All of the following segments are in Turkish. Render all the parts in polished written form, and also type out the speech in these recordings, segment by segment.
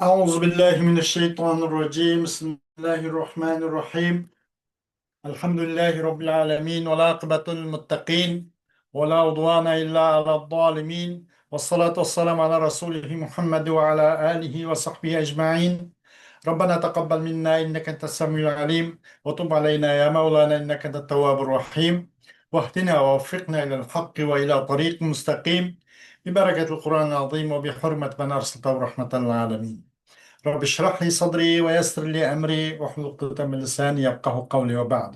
أعوذ بالله من الشيطان الرجيم بسم الله الرحمن الرحيم الحمد لله رب العالمين والعاقبة للمتقين ولا عدوان إلا على الظالمين والصلاة والسلام على رسوله محمد وعلى آله وصحبه أجمعين. ربنا تقبل منا إنك أنت السميع العليم وتب علينا يا مولانا إنك أنت التواب الرحيم واهدنا ووفقنا إلى الحق وإلى طريق مستقيم ببركة القرآن العظيم وبحرمة من أرسلته رحمة للعالمين. رب اشرح لي صدري ويسر لي أمري واحلل عقدة من لساني يفقهوا قولي وبعد.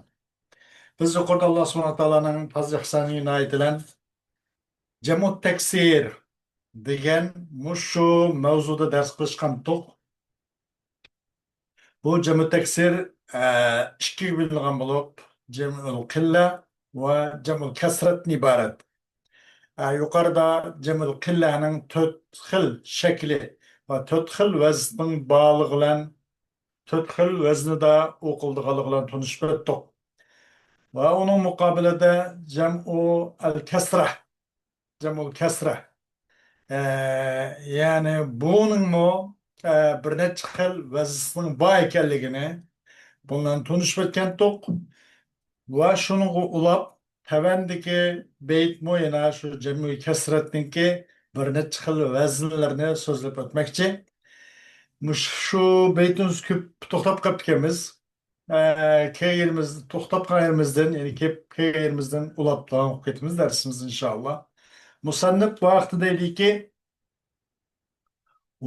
Biz yuqorida Alloh subhanahu taoloning fazl ihsoni inoyatidan jamu taksir degan mushu mavzuda dars qilishgan to'q. Bu jamu taksir ikkiga bo'lingan bo'lib, jamul qilla va jamul kasratdan iborat. Yuqorida jamul qillaning 4 xil shakli va 4 xil vaznning bog'lig'i bilan 4 xil vaznida o'qildig'ini bilan tanishib o'tdik. Va uning muqobilida jamul kasra. Ya'ni buningmi bir necha xil vaznning bor ekanligini bundan tanishib o'tgandik. Va shuni ulab tavandagi beytmi yana shu jamul kasratningki bir necha xil vaznlarni so'zlab o'tmoqchi. Shu beytimiz ko'p to'xtab qolib ekanmiz. To'xtab qolgan yerimizdan, ya'ni kelgan yerimizdan ulab davom etib ketamiz darsimizni inshaalloh. Musannif bu vaqtida deydiki: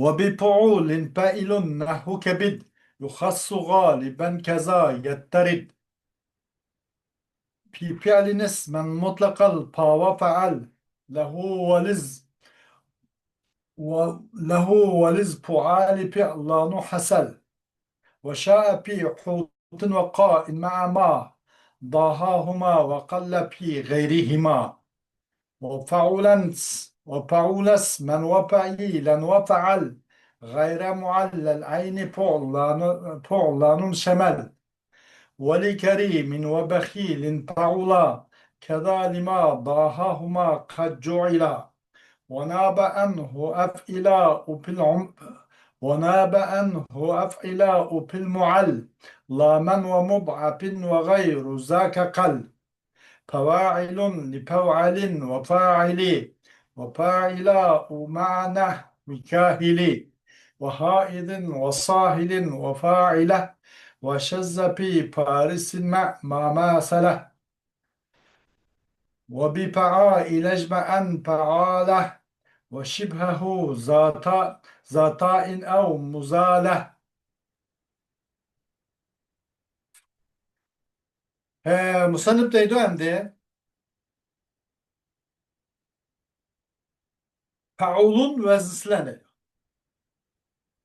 "Ve bi fu'ulin fa'ilun nahwu kabid yukhassu galiban kaza yattarid." Fi fi'lin ismen mutlaqal fa ve fa'al lahu valiz fu'ali fi'lanu hasal. وشاء في حوت وقاء مع ما ضاهاهما وقل في غيرهما وفعولس من وفعيلا وفعل غير معلل عين فعلان شمل ولكريم وبخيل فعلا كذا لما ضاهاهما قد جعلا وناب عنه أفئلاء في المعل لا من ومضعف وغير ذاك قل فواعل لفوعل وفاعلاء معنى وكاهل وهائد وصاهل وفاعلة وشز في فارس مع ما ماثله وبفعائل اجمعا فعاله وشبهه ذاتاء أو مزالة. Musannif deydi endi faulun vaznlari.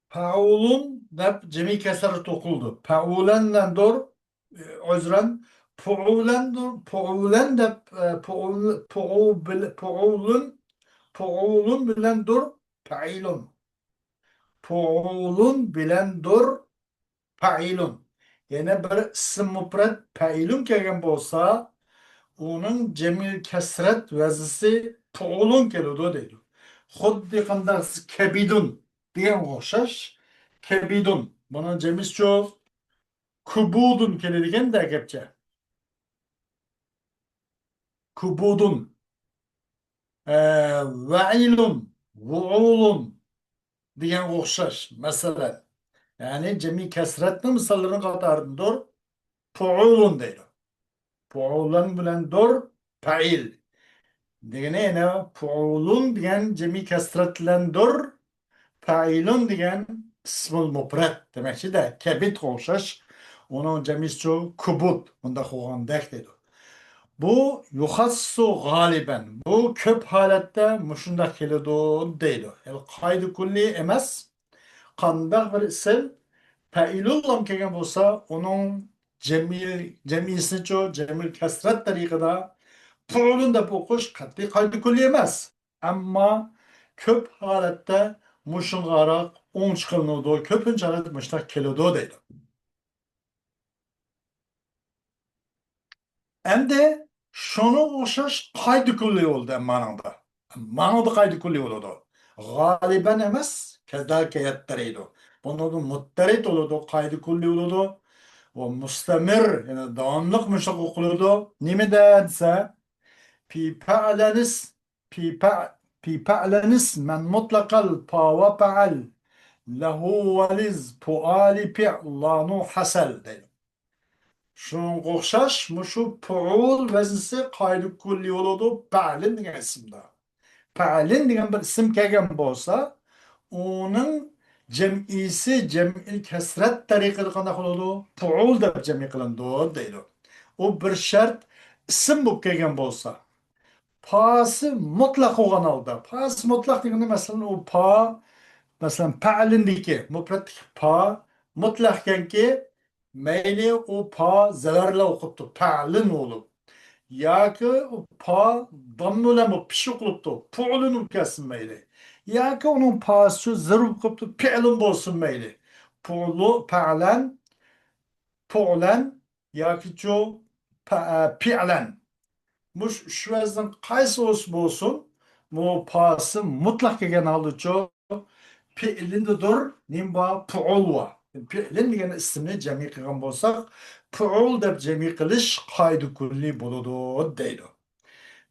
Faulun deb cemi kesarı tokuldu. Faulenle dor özren fuulen deb fuulun bilen dur failun. Fuulun bilen dur failun. Yine bir isim mufrad failun kelgan bo'lsa, onun cemil kesret vazisi fuulun keladi deydi. Xuddi qanday kebidun degan o'xshash kebidun. Buni cemizcho kubudun keladigan-da gapcha. Kubudun. Vailun, vuulun degan o'xshash masalan. Yani cemi kesretli misallarını qatarındır fuulun deydi. Fuulun bilen dur fail. Degene yine fuulun diyen cemi kesretlen dur failun diyen ismul mufrad demekçi de kebit o'xshash. Onun cemisi çoğu kubut. Bunda qo'g'andek deydi. Bu yuhassu galiben. Bu köp halette muşunda keladi deydi. Yani kaydı kulli emas. Qandaq bir isim failullam kelgan bo'lsa, uning jamiysicho jamil kasrat tariqada fuulun deb o'qish qat'iy qoida kulli emas. Ammo ko'p holatda mushungaroq o'ng chiqiladi, ko'pincha holat mushtaq keladi deydi. Endi shuni o'xshash qoida kulli bo'ldi ma'noda. Ma'noda qoida kulli bo'ladi. G'oliban emas, kazalika yattaraydi. Bunu mutterit oludu, kaydı kulli oludu. O mustamir, yani devamlık müştak okuludu. Nime derse, pi pa'lenis, pi pa'lenis, men mutlakal pa ve pa'al, lehu veliz puali pi'lanu hasel deydi. Şunun okşaş, muşu pu'ul vezisi kaydı kulli oludu, pa'lin degan isimda. Pa'lin degan bir isim kelgan bo'lsa, uning jam'isi jam'il kasrat tariqasida qanday qiladi? Pu'ul deb jam'i qilindi deydi. U bir shart ism bo'lib kelgan bo'lsa, pasi mutlaq bo'lgan holda, pasi mutlaq deganda masalan u pa, masalan pa'lindiki mufrat pa mutlaq ekanki, mayli u pa zavarla o'qibdi, pa'lin bo'lib. yoki po domnular pishi qilibdi pu'lin o'tkazsin mayli yoki uning posi zirb qilibdi pe'lin bo'lsin mayli pu'lu pa'lan pu'lan yoki chu pi'lan mush shu vazn qaysi bo'lsin bu posi mutlaq kelgan holda chu pe'lindidir nimba pu'ulva pe'lin degan ismni jami qilgan bo'lsak pu'ul deb jami qilish qoida kulli bo'ladi deydi.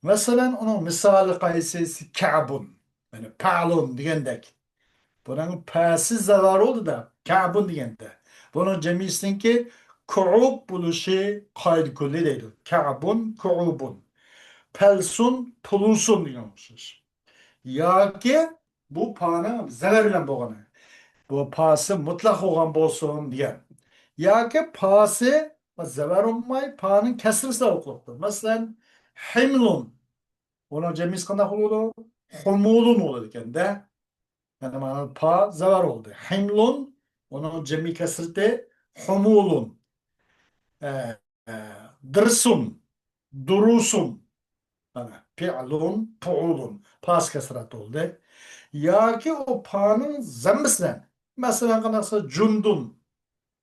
Masalan, onun misali qaysisi Ka'bun. Yani pa'lun degandek. Buning pasi zavar oldu da Ka'bun deganda. Bunun jamisinki ku'ub bo'lishi qoida kulli deydi. Ka'bun, ku'ubun. Pelsun, pulusun degan o'xshash. Yoki bu pa'ni zarar bilan bo'lgani. Bu pasi mutlaq bo'lgan bo'lsin degan. Yoki pasi zarar olmay pa'ning kasrisi o'qilibdi. Masalan, himlun. Ona cemiz qanday bo'ladi? Humulun bo'ladi ekanda. Yani mana pa zavar oldu. Himlun onun cemi kasreti humulun. E, e, Dırsun, durusun. Yani fi'lun, pu'ulun. Pas kasrat oldu. Ya ki o pa'nın zammisinden. Mesela kanaksa cundun,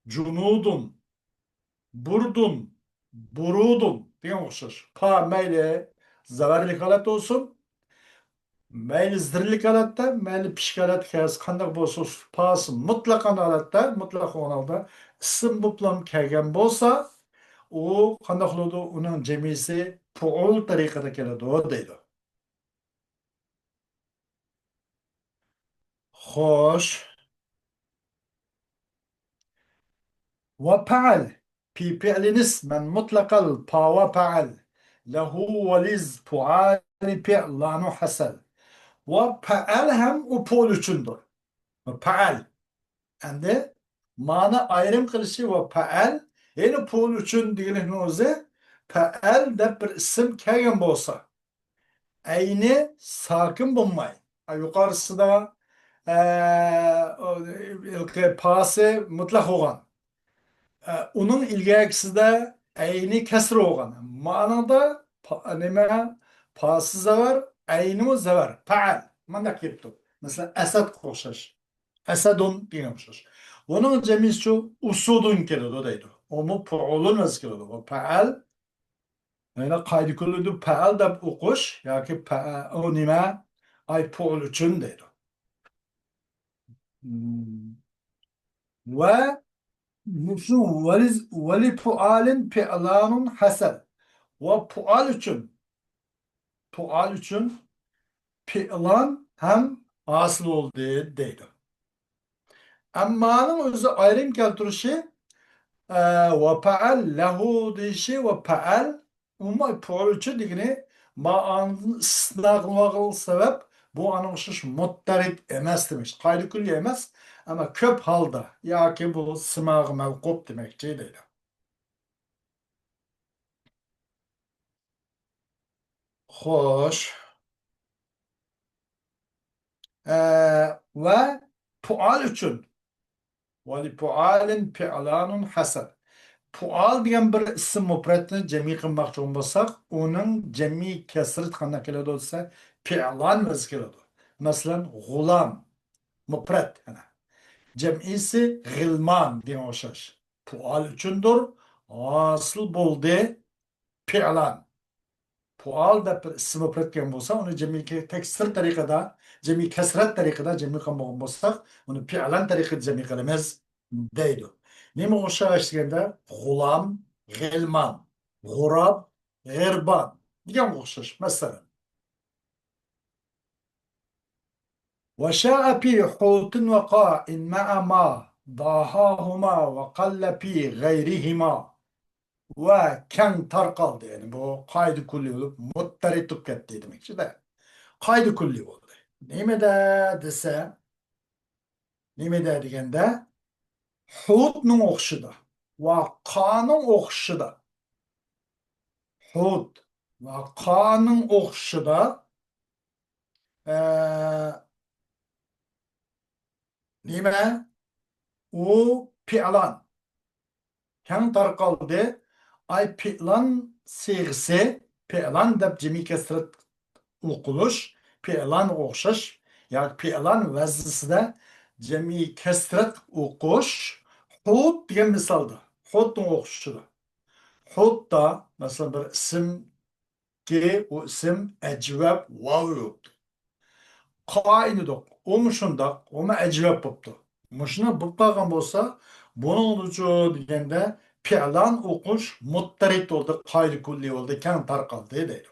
cunudun, burdun, burudun diye okşar. Pa meyle zavarlı halat olsun. Mayli zirlik holatda, mayli pishki holatda kelsa qanday bo'lsa, pasi mutlaqan holatda, mutlaq holda ism bo'lib kelgan bo'lsa, u qanday qiladi? Uning jamisi fuul tariqada keladi deydi. Xo'sh, va fa'al fi fi'lin isman mutlaqal fa va fa'al lahu valiz fuali fi'l lanu hasal. Va fa'al ham u fuul uchundir. Fa'al endi ma'ni ayrim qilishi va faal yani pul uchun deganing o'zi faal deb bir ism kelgan bo'lsa ayni sokin bo'lmay yuqorisida pasi mutlaq bo'lgan uning ilgarigisida ayni kasr bo'lgan ma'noda nima pasi zavar ayni zavar faal mana kelibdi masalan asad o'xshash asadun degan o'xshash onun cemisi şu usudun keladi deydi. Onu pu'ulun o'zi keladi. O faal yani qaydi kulludu faal deb o'qish yoki o nima ay pu'ul uchun deydi. Va shu vali pu'alin fi'lanun hasal. Va pu'al uchun fi'lan ham asıl oldu deydi. Ammanın o'zi ayrim keltirishi ve faal lahu deyişi ve faal umma pu'ulchi degani ma'anın istisna qilmoqil sebep bu ana o'xshash muttarid emas demiş. Qaydi kulli emas, ama ko'p holda yoki bu simag' mavquf demakchi deydi. Xo'sh. Ve pual uchun ve li pualin fi'lanun hasan. Pual degan bir ism mufratni jami qilmoqchi bo'lsak, uning jami kasri qanday keladi bo'lsa, fi'lan biz keladi. Masalan, g'ulam mufrat ana. Jamisi g'ilman degan o'xshash. Pual uchundir, asl bo'ldi fi'lan. pual da isim öpretken bolsa onu cemi teksir tarikada cemi kesret tarikada cemi kılmoğun bolsak onu fi'lan tarikada cemi kılamaz deydi. Nime oşa işgende gulam, gilman, gurab, girban diyen okşaş mesela. وشاء في حوت وقاء مع ما ضاهاهما وقل في غيرهما وكان tarkaldı yani bu kaydı kulli olup muttari tüketti demek işte de kaydı kulli oldu. Neyme de dese neyme de degende hutnun okşuda ve kanın okşuda hut ve kanın okşuda neyme o pi'lan kan tarkaldı ay pi'lan sigsi pi'lan da cemi kesret okuluş, fi'lan okşaş, yani fi'lan veznisinde cemi kesret okuş, hut diye misalda. Hut'un okuşudur. Hut da mesela bir isim ki o isim ecvab vav yoktu. Kaini dok. O muşunda, o mu ecvab buptu. Muşuna bup kalgan bolsa, bunun ucu degende fi'lan okuş muttarit oldu, kayri kulli oldu, kan tarkaldı deydi.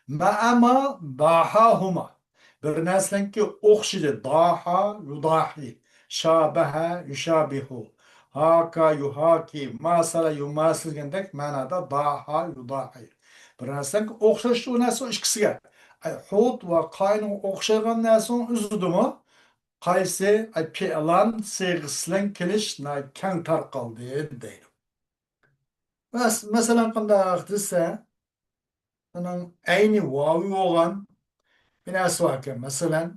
Ma'ama dahahuma. Bir neslenki okşidir. Daha yudahi. Şabeha yuşabihu. Haka yuhaki. Masala yumasil gendek manada daha yudahi. Bir neslenki okşaşı o neslen işkisiga. Hud ve kaynu okşaygan neslen üzüdü mü? Kaysi pi'lan sevgislen keliş na kan tarqaldı deydi. Mesela qandaq dese, onun aynı vavi olan bir asvake mesela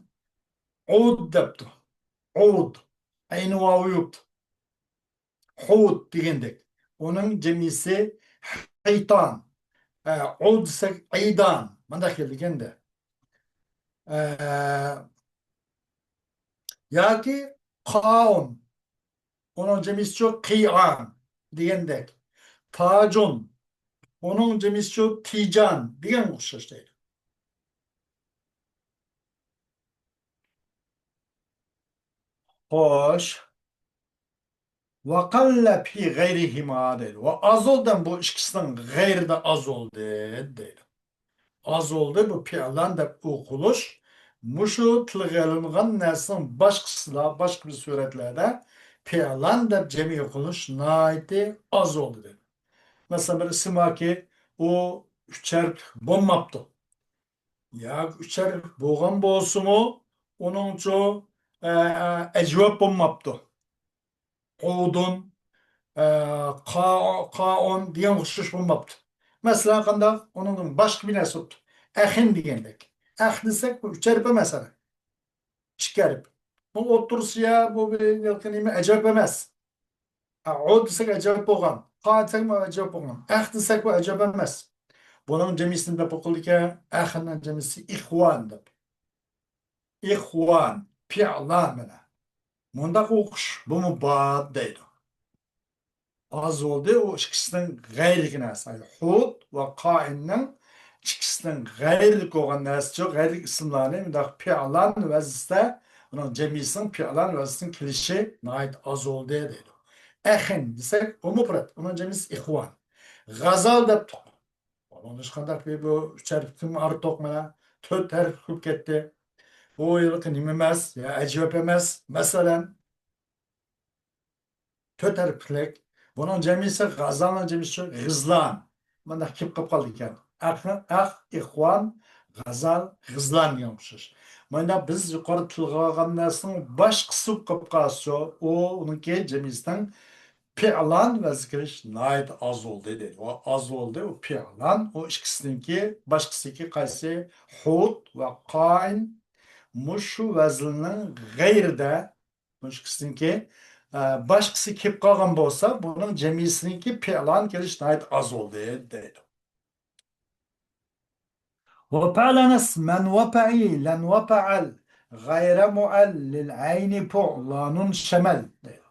ud deptu. Ud. Aynı vavi yoktu. Hud degendek. Onun cemisi haytan. Ud desek aydan. Mandak degende. Ya ki kaun. Onun cemisi çok kıyan degendek. Tacun. Onun cemisi çok tican. Degen okşaş değil. Hoş. Ve kalle fi gayrihima dedi. Ve az oldan bu ikisinden gayrı da az oldu dedi. Az oldu bu fi'lan da okuluş. Muşu tılgılıngan nesin başkası da başka bir suretlerde fi'lan da cemi okuluş naiti az oldu dedi. Mesela bir isim var ki o üçer bommaptı. Ya üçer boğan bolsu mu onun çoğu ecvap bommaptı. Odun kaon diyen husus bulmaptı. Mesela kanda onun başka bir nesut. Ehin diyendek. Eh desek bu üçerpe mesela. Çıkarıp. Bu otursuya bu bir yılkın ecep emez. O desek ecep boğan. Ka desek bu ecep boğan. Eh desek bu ecep emez. Bunun cemisinde bakıldı ki ehinin cemisi ihvandır. İhvan. Fi'lan mena. Munda okuş. Bu mu bağ değil. Az oldu o ikisinden gayrı nas. Yani hud ve kainnin ikisinden gayrılık olan nas çok gayrı isimlerini da fi'lan vaziste onun cemisin fi'lan vazisin klişe nait az oldu dedi. Ehin desek o mufrad. Onun cemisi ihvan. Gazal da onun dışında bir bu çarpıtım arı tokmana töt her hükketti. O yılkın imemez ya ecvep emez. Mesela Töterplek. Bunun cemisi gazanın cemisi gızlan. Bana kim kapal iken. İhvan, gazal, gızlan diyormuşuz. Bana biz yukarı tılgağanlarsın baş kısıp kapkası o onunki cemisten fi'lan ve zikriş nait az oldu dedi. O az oldu o fi'lan o ikisininki başkasınki kaysi hud ve kain muşu vezlinin gayride muşkisininki başkası kep kalgan bolsa bunun cemisininki fi'lan keliş nait az oldu deydi. وفعل من وفعي لن وفعل غير مؤل للعين فعلان شمل deydi.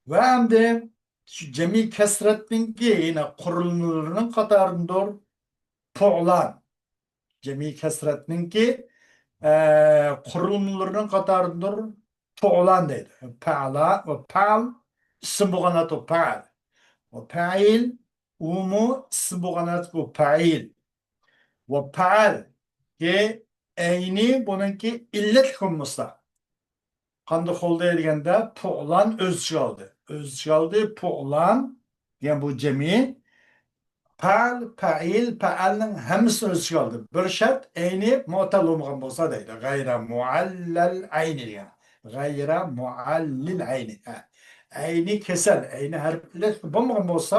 Ve hem de Şu cemi kesretninki yine kurulmalarının katarındır pu'lan. Cemi kesretninki kurulmalarının katarındır pu'lan deydi. Pa'la ve pa'l isim buğanatı pa'l. Ve pa'il umu isim buğanatı pa'il. Ve pa'l ki eyni bununki illet hükmüsa. Kandı kolda edilgende pu'lan öz çıkaldı. Öz çıkaldı pu'lan yani bu cemi Pa'l, pa'il, pa'alning hammasi o'z ichiga oldi. Bir shart ayni mu'tal bo'lmagan bo'lsa deydi. G'ayra muallal ayni degan. G'ayra muallil ayni. Ha. Ayni kasal, ayni harflar bo'lmagan bo'lsa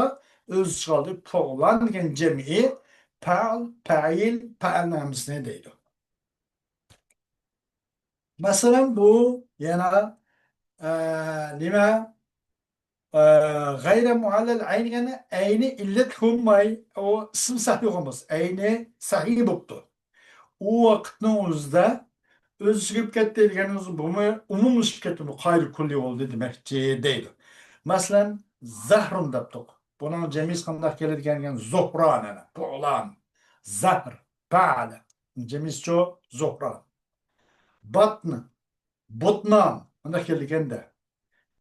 o'z ichiga oldi. Tug'lan degan jami pa'l, pa'il, pa'alning hammasini deydi. Masalan bu yana nima g'ayra muallal ayni degani ayni illat bo'lmay, u ism sahih bo'lmas. Ayni sahih bo'libdi. U vaqtning o'zida o'z chiqib ketdi deganimiz buni umumiy chiqib ketdi, bu qayri kulli bo'ldi demakchi deydi. Masalan, zahrun debdik. Buning jamisi qanday keladigan zuhron ana, pu'lan, zahr, ba'la. Jamisi zuhron. Batn, butnan, qanday kelganda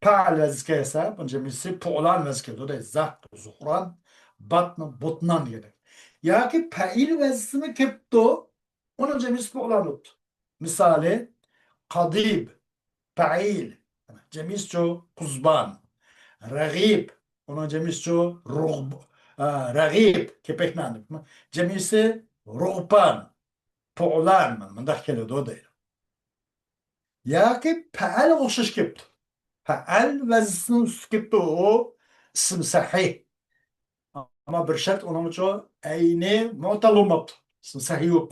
Pa'l vazifga esa bu jamisi pu'lan vazifga da zahr, zuhron, batn, butnan dedik. Yoki pa'il vazifasini kepti, onun jamisi pu'lan o'tdi. Misali qadib, pa'il, jamisi quzban, rag'ib, onun jamisi rug'b, rag'ib, kepeknan. Jamisi rug'ban, pu'lan, bunday keladi deydi. Yoki pa'al o'xshash kepti. Pa'al vazifasini ustida kepti, u ism sahih. Ama bir şart onun için ayni mu'tal olmabdi. İsm sahih yo'q.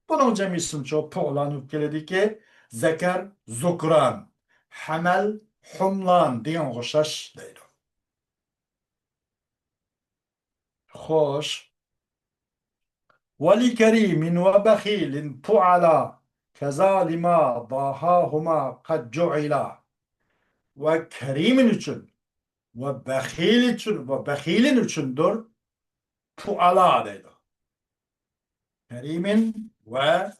Bunun jamisi pu'lanib keladi ki zakar, zukran, hamal, humlan degan o'xshash deydi. Xo'sh. ولكريم وبخيل فعلا كظالما ضاهاهما قد جعلا وكريم için ve behil için ve behilin içindir fuala deydi. Kerimin ve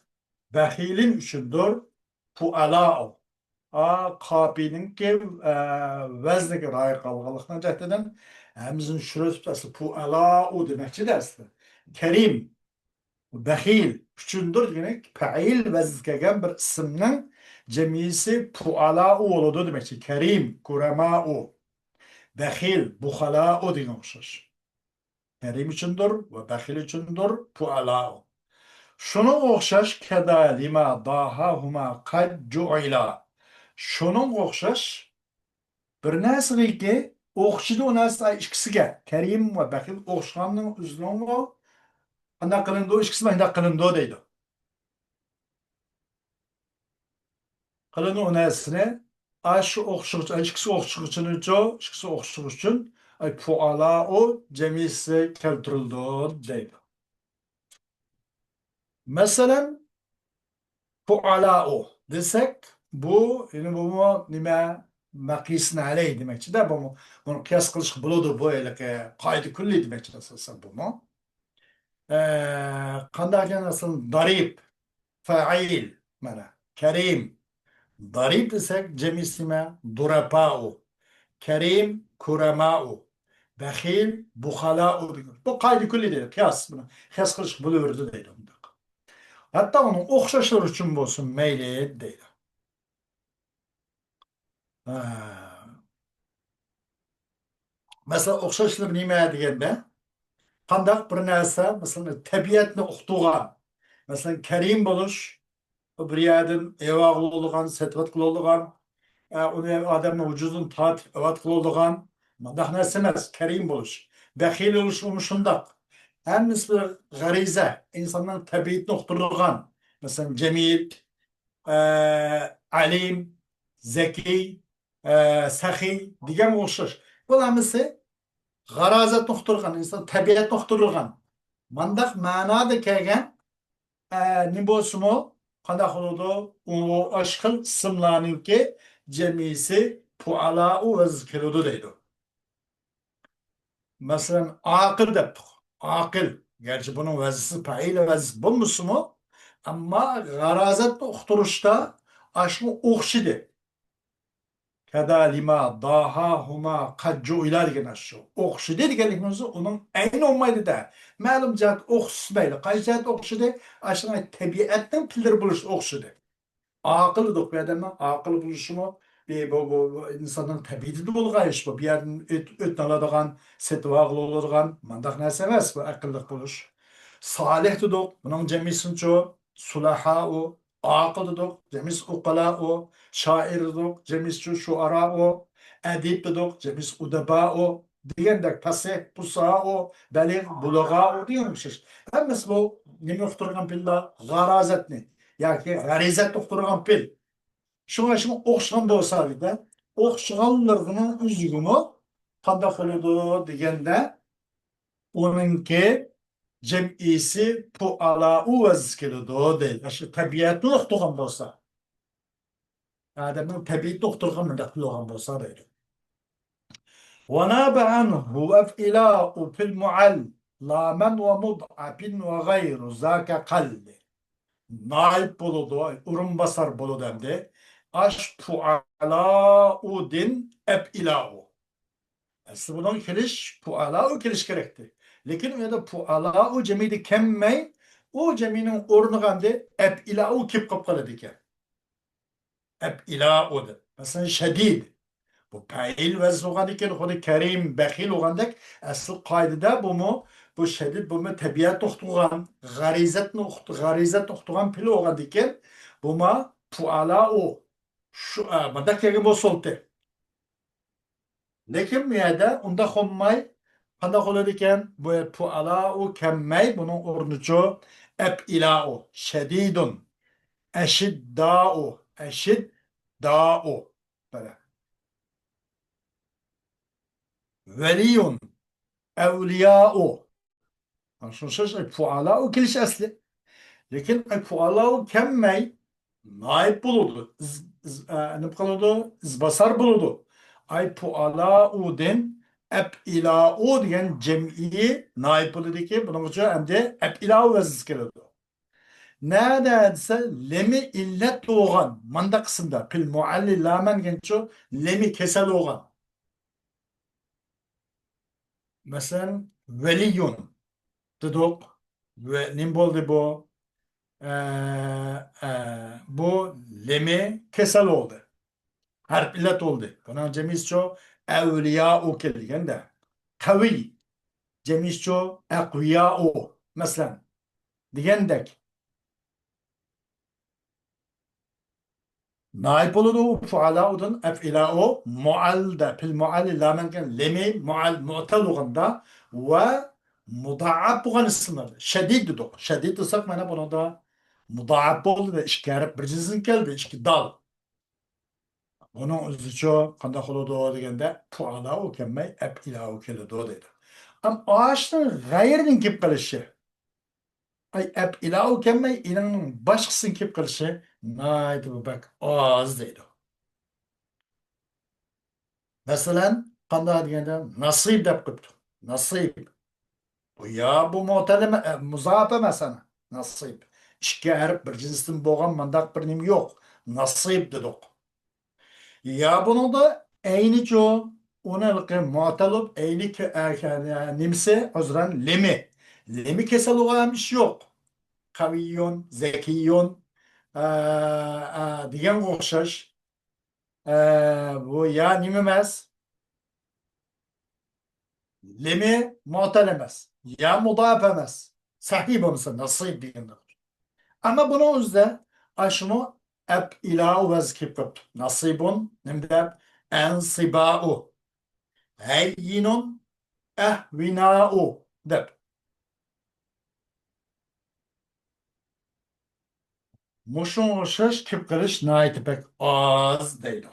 behilin içindir fuala. Kapinin ki vezneki rayı kalgalıktan cehdeden hemizin şurası tutası fuala o demekçi dersi. Kerim, behil üçündür demek fail vezkegen bir isimnin cemisi fuala o oludu demekçi. Kerim, kurema o. Behil, buhala o demek oluşur. Kerim içindir ve behil içindir fuala o. Şuna o'xshash kada lima daha huma qad ju'ila. Şunun o'xshash bir narsaga o'xshidi u narsa ikkisiga. Karim va Baxil o'xshaganning o'zini qanday qilindi, ikkisi qanday qilindi deydi. Qilindi u narsani shu o'xshash, ikkisi o'xshash uchun fuala o jamisi keltirildi deydi. Masalan fuala'u desek bu yani bu nima maqisni aley demekçi de bunu kıyas kılış buludu bu öyle ki kaydı külli demekçi aslında bu mu? Kandarken nasıl darib, fail, mana kerim, darib desek cemisime durapa'u, kerim kurama'u, behil bukhala'u diyor. Bu kaydı külli değil, kıyas bunu kıyas kılış buluyordu değil. Hatta onun o'xshashlar uchun bo'lsin mayli deydi. Mesela o'xshashlar nima deganda, qandaq bir narsa, masalan, tabiatni o'qitgan. Masalan, karim bo'lish, bir yerdan evoq qiladigan, satvat qiladigan, uni odamning vujudini tatib evat qiladigan, bunday narsa emas, karim bo'lish. Baxil bo'lish shundoq. Hammasi bir g'ariza, insonning tabiatini o'qitadigan. Masalan, jamil, alim, zeki, sahiy degan o'xshash. Bularmisi g'arazat uqtirgan, inson tabiat uqtirgan. Mandaq ma'noda kelgan nima bo'lsin-u, qanday qiladi? U ashqil ismlarningki jamisi fuala va zikrudu deydi. Masalan aqil depdik. Aqil. Gerçi bunun vazisi fail vazisi bulmuş mu? Ama garazatni uqtirishda ashuni o'qishidi. Kada lima daha huma qajju ila degan shu. O'qishidi deganligimiz uning ayni olmaydi da. Ma'lum jihat o'qishmaydi. Qaysi jihat o'qishidi? Ashuna tabiatning tildir bo'lish o'qishidi. Akıl yok bir adamın akıl buluşumu bu insanın tabiatı bulgan iş bu. Bir yerden öt aladigan, setip aladigan mandaq narsa emas bu akıllık buluş. Salih dedik, bunun cemisinço, sulaha o, akıl dedik, cemis ukala o, şair dedik, cemisço şuara o, edip dedik, cemis udaba o, diyendek pasih, pusa o, belir, bulaga o diyormuşuz. Hem mesela bu, nemi uqtirgan pilla, garazetni. Yoki g'arizat to'qtirgan pil shunga shunga o'xshagan bo'lsa o'xshaganligini o'zligimi qanday qiladi deganda uninki jam'isi pualau vaz keladi deydi shu tabiatni o'qitgan bo'lsa odamning tabiatni o'qtirgan bunday qilgan bo'lsa deydi وناب عنه وأفئلاء في المعل لا من ومضعف وغير ذاك قل naip buludu, urun basar buludu hem de. Aş puala udin ep ilahu. Aslında bunun kiliş puala u kiliş gerekti. Lekin ya puala u cemiydi kemmey o ceminin orunu gamde ep ilahu kip kapkalı ki. Ep ilahu da. Mesela şedid. Bu fail ve zoganikin hudu kerim, behil ogandak asıl kaydeda bu mu? Bu şedid bu mu tabiat toxtuğan, garizat toxtuğan pili ogandikin bu mu puala o. Şu madak yagi bu solte. Lekin mi ya onda xommay qanda qoladikan bu puala o kemmay bunun ornucu ep ila o. Şedidun. Eşidda o. Eşidda o. Böyle. Veliyun. Evliya'u. Anlaşılmış fuala'u kiliş asli. Lakin fuala'u kemmey naib bulundu. Ne bulundu? İzbasar bulundu. Ay fuala'u den ep ila'u diyen cem'i naib bulundu ki bunun için hem de ep ila'u vaziz keledi. Neredeyse lemi illet doğan manda kısımda pil mualli lamen genço lemi kesel doğan. Mesela veliyun dedik ve nimboldi bu e, e, bu lemi kesel oldu. Harf illet oldu. Buna cemisço evliya o kelgen de. Kavi cemisço ekviya o. Mesela digendek naip olur fuala odun efila o mual da pil mual lamen gen lemi mual mu'tal luganda ve mudaab bugan isimler. Şedid dedik. Şedid desek mana bunu da mudaab oldu da işkarep bir cizin geldi. İşki dal. Onun üzücü kanda kılıdı degende fuala o kemmey efila o keledi dedi. Ama ağaçtan gayrinin kip kılışı. Ay efila o kemmey inanın başkasının kip kılışı. Naydı bu bak ağız dedi. Mesela qanday deganda nasib deb qilibdi. Nasib. Bu ya bu mutalama muzaf emas ana. Nasib. İki harf bir cinsdan bo'lgan mandaq bir nim yo'q. Nasib dedik. Ya bunu da eyni çoğu ona muatalib eyni nimse özren lemi. Lemi kesel olan iş yok. Kaviyyun, zekiyyun degan o'xshash. Bu ya nim emas. Lemi muatal emas. Ya mudaf emas. Sahih olmasa nasib degandir. Ama bunun o'zida şunu ep ilahu vazkib qilibdi. Nasibun nimda ensiba'u. Hayyinun ehvina'u deb. Mushunga o'xshash kib qilish nihoyatda pek oz deydi.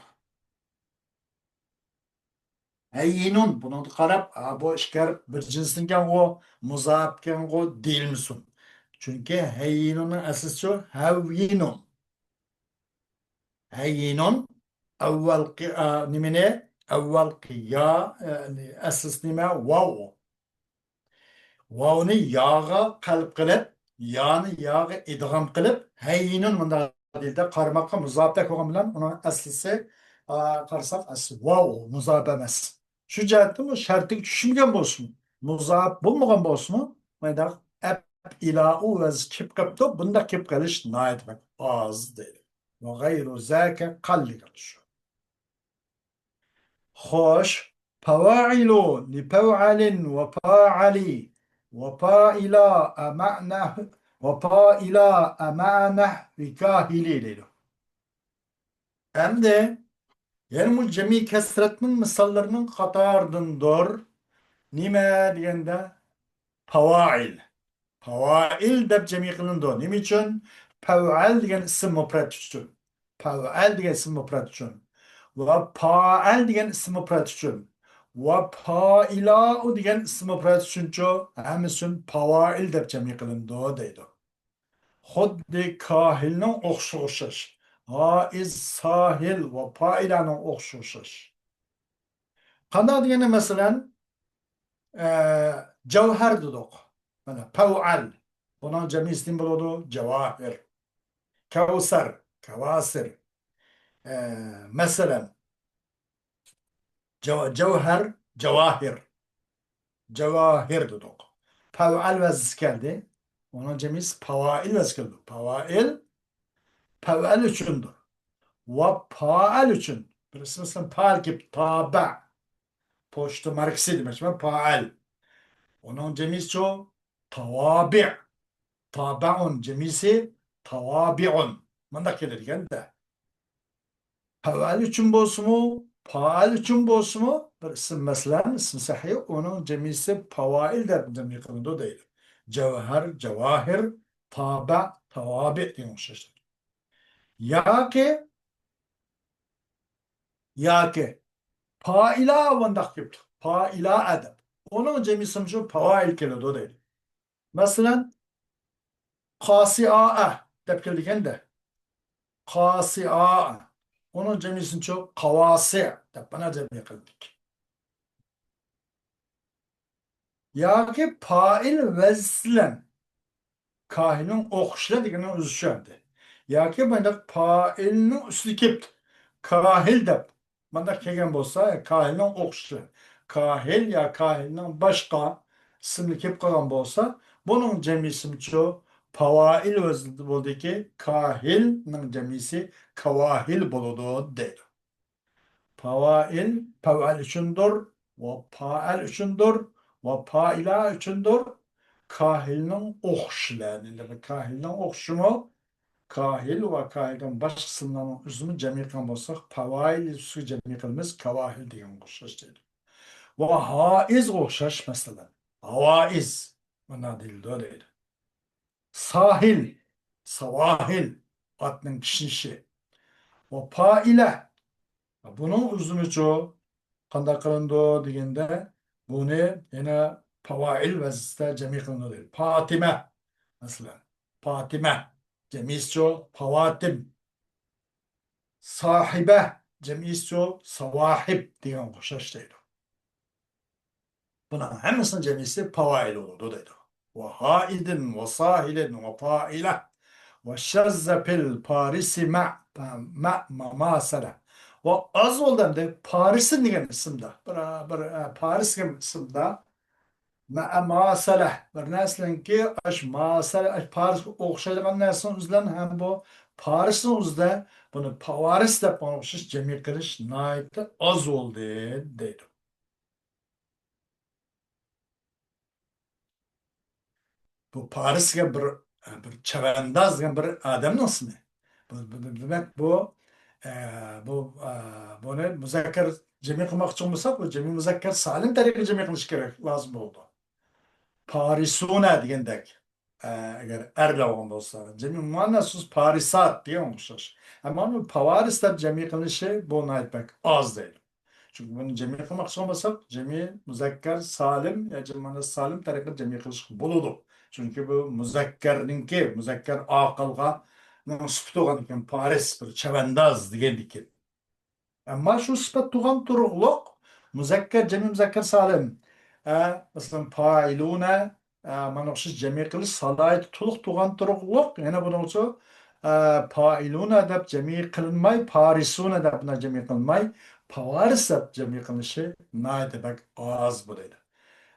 Hayyinun buni qarab, bu ishkar bir jinsdan o muzafkan o deyilmisin. Chunki hayyinunning asli shu havyinun. Hayyinun avval nimine avval qiya asli nima vav. Vavni yağa qalb qilib, yani yağı idgam qilib, hayyinun bunda dilde qarmaqqa muzafak olgan bilan onun aslisi qarsak asli vav muzaf emas. Şu cihetde bu şartı tushungan bo'lsin. Muzaf bo'lmagan bo'lsin, mayda ap ilau va kip qilibdi, bunda kip qilish noyat oz deydi. Va g'ayru zaka qalli qilish. خوش فواعل لفوعل وفاعلي وفائلا أمعنه وفائلا أمعنه وكاهلي ليلو. Hem de yani cemi kesretinin misallarının katardındır. Nime diyende favail. Favail de cemi kılındı. Nim için? Fev'al diyen isim mufrad için. Fev'al diyen isim mufrad için. Ve fa'al diyen isim mufrad için. Ve fa'ila'u diyen isim mufrad için hemisin favail de cemi kılındı deydi. Xuddi kahilinin okşuşuş. Haiz sahil ve fa'ilanın okşuşuş. Kana diyene mesela cevher dedik. Yani fev'al. Bunun cemi isim buludu cevahir. Kevser, kevasir. Mesela cevher, cevahir. Cevahir dedik. Fev'al vezis geldi. Onun cemisi pavail vezis geldi. Pavail, fev'al üçündür. Ve faal üçün. Birisi mesela faal gibi tabi. Poştu marksi demek. Faal. Onun cemisi çoğu tavabi. Tabi'un cemisi tavabi'un. Mandak gelir de. Faal için bolsun mu? Faal için bolsun mu? Bir isim mesela isim sahih onun cemisi fawail de cemi kılındı değil. Cevher, cevahir, taba, tavabi diye şaşır. Ya ki ya ki faila vandak gibi. Faila edep. Onun cemisi şu fawail kılındı değil. Mesela kasi'a tepkildiken de kasi'a onun cemisini çok kavasi bana cemi kıldık. Ya ki fail vezlen kahinin okşla degenen üzüşerdi. Ya ki bana failinin üstü kipt kahil de bana kegen bolsa kahinin okşla kahil ya kahinin başka isimli kip kalan bolsa bunun cemisi çoğu favail vezli boldu ki kahilinin cemisi kavahil boludu değil. Favail, favail üçündür, ve faal üçündür, ve faila üçündür. Kahilinin okşularını, kahilinin okşumu, kahil ve kahilden baş kısımlarının üzümü cemi kılmışsak, favail su cemi kılmış, kavahil diye okşaş dedi. Ve haiz okşaş mesela. Havaiz. Buna değil, öyleydi. Sahil, savahil, adının kişnişi. Ve faile, bunun uzun çoğu kanda kılındı degende bunu yine favail vazifede cemi kılındı değil. Fatime mesela. Fatime cemisi favatim. Sahibe cemisi savahib diyen kuşaş değil. Buna hemsinin cemisi favail oldu dedi. Ve haidin ve sahilin ve faile ve şezze fil parisi ma masala. Ve az oldu de Paris'in diyen isimde. Paris diyen isimde ma masala. Bir neslen ki aş masala aş Paris okşaydıgan neslen üzlen hem bu Paris'in üzde bunu Paris de konuşmuş cemi kılış nait az oldu dedi. Bu Paris'e bir çevendaz bir adamın ismi. Demek e, bunu müzekker cemi kılmak için olsa bu cemi müzekker salim tarihi cemi kılış gerek lazım oldu. Parisune diyendek eğer erle olsa cemi muannasus Parisat diye olmuşlar. Ama bu Paris'te cemi kılışı bu pek az değil. Çünkü bunu cemi kılmak için olmasa cemi müzekker salim ya cemi salim tarihi cemi kılış buludu. Çünkü bu müzekkerninki, müzekker akılga sıfat olan iken Paris bir çevendaz diyen iken. Ama şu sıfat tuğan turuqluq, müzekker, cemi müzekker salim. Mesela failune, mana o'xshash jami qilish salohiyati to'liq tug'an turuqliq yana buning uchun failuna deb jami qilinmay parisuna deb buni jami qilinmay pavaris deb jami qilinishi demak oz bo'ladi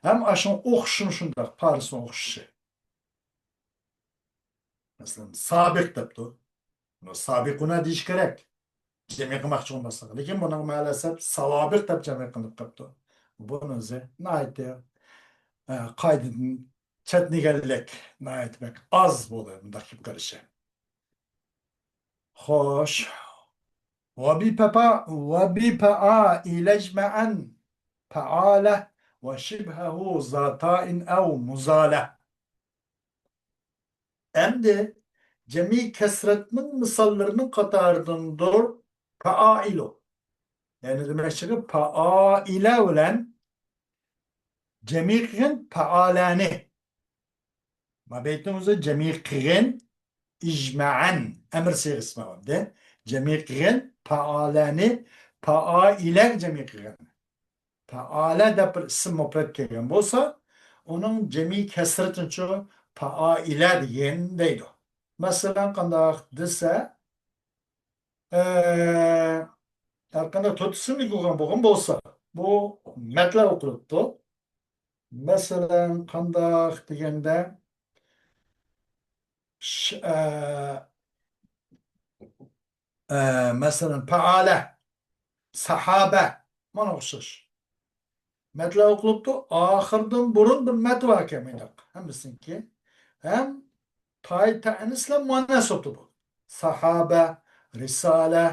ham ashun o'qishim shundoq parisni o'qishi masalan sabiq debdi sabiquna deyish kerak jami qilmoqchi bo'lmasa lekin buni ma'lasab savobiq deb jami qilib qolibdi buni o'zi qaydadan chetniganlik demak oz bo'ldi bundoq kelib qolishi xo'sh وبفعائل اجمعا فعالة وشبهه ذاتاء أو مزالة Endi cemi kesretinin misallarının katarındır failu. Yani demek ki faile olan cemi'in faalani. Ma beytimizde cemi'in icma'an emir sigisi var. Cemi'in faalani faile cemi'in. Faale de bir isim mufret kelgan bo'lsa, onun cemi kesretin çoğu faile degan deydi. Masalan, qandaq desa, har qanday to'rt ismli bo'lgan bo'lsa, bu matlar o'qilibdi. Masalan, qandaq deganda masalan faale, sahabe mana o'xshash. Metla o'qilibdi, oxirdan burun bir mat bor ekan mendaq. Hammasiniki ham toy ta'nisla muannas o'tdi bu. Sahaba, risala,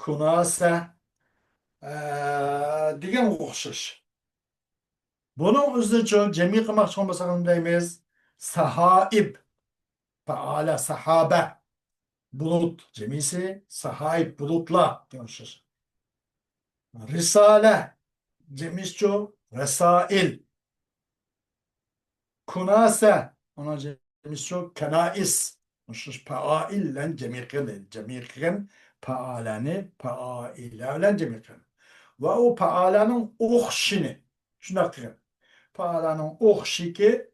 kunasa degan o'xshash. Buning o'zicha jami qilmoqchi bo'lsak ham deymiz sahaib, faala sahaba, bulut jamisi sahaib bulutlar degan o'xshash. Risala cemisço resail kunase ona cemisço kenais müşüş faailen cemiqin faalani faailen cemiqin ve o faalanın oxşini şuna qilin faalanın oxşiki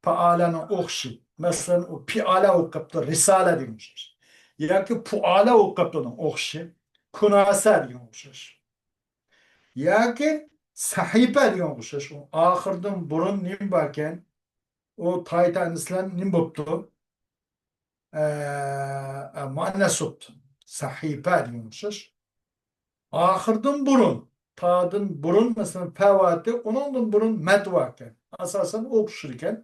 faalanın oxşi mesela o piala o'qibdi risala demiş yoki puala o'qibdi oxşi kunasa degan o'xshash yoki sahifa degan o'xshash oxirdan burun nim borkan u taytanislar nim bo'libdi muannas bo'libdi sahifa degan o'xshash oxirdan burun tadın burun masalan favati undan burun mat bor ekan asosan o'qishir ekan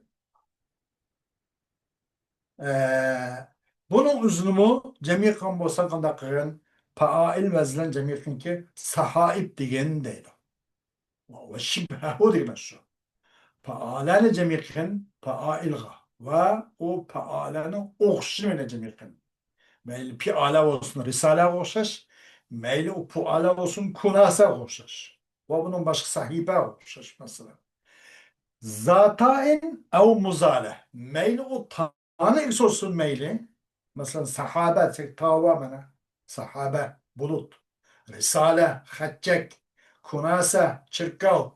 buning uzunimi jami qilgan bo'lsa qanday qilgan fail vazlan jami qilganki sahaib degan deydi ve şibhehu demek şu. Faalane cemikin faailga ve o faalane oxşimene cemikin. Meyli piala olsun risale oxşaş, meyli o puala olsun kunasa oxşaş. Ve bunun başka sahibe oxşaş mesela. Zatain ev muzale. Meyli o tane olsun meyli. Mesela sahabe, tava mana. Sahabe, bulut. Risale, haccek. Kunasa, çirkav.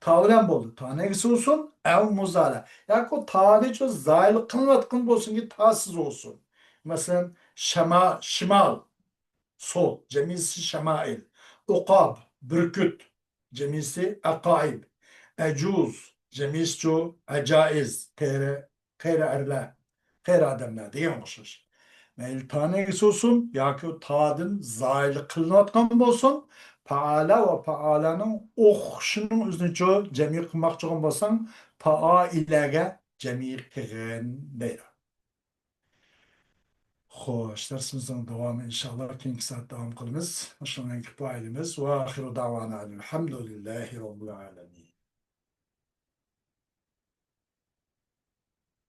Tavren boldu. Tanesi olsun, ev muzale. Yani o tarihi zayıl kılmatkın olsun ki tasız olsun. Mesela şimal, sol, cemisi şemail. Ukab, bürküt, cemisi akaib. Ecuz, cemisi acaiz, kere erle, kere ademler diyormuşuz. Meyil tanesi olsun, ya ki o tadın zayıl kılmatkın olsun. Faala ve faalanın o'qishini o'zicha jami qilmoqchi bo'lsang failaga jami qilgin deydi. Xo'sh, darsimizning davomi inshaalloh keyingi soat davom qilamiz. Shundan kifoyamiz va axiru davona alhamdulillahi robbil alamin.